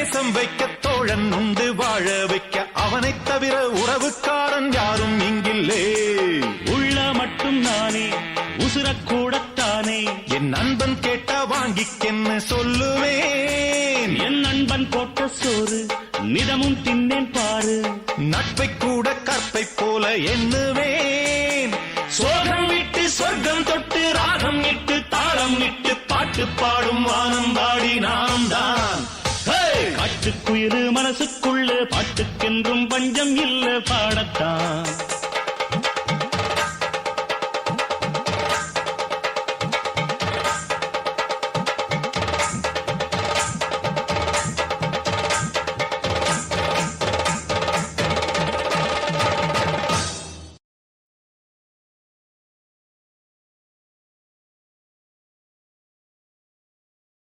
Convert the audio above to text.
நேசம் வைக்க தோழன் உண்டு வாழ வைக்க அவனைத் தவிர உறவுக்காரன் யாரும் இங்கில்லே. உள்ள மட்டும் நானே உசுரக்கூடத்தானே என் நண்பன் கேட்டா வாங்கிக்கென்னு சொல்லுவேன். என் நண்பன் போட்ட சோறு நிதமும் தின்னேன் பாரு. நட்பை கூட கற்பை போல எண்ணுவேன். சோகம் விட்டு சொர்க்கம் தொட்டு ராகம் இட்டு தாளம் இட்டு பாட்டு பாடும் வானம் பாடி நாம் தான். காட்டுக்குயிரு மனசுக்குள்ள பாட்டுக்கென்றும் பஞ்சம் இல்ல பாடத்தான்.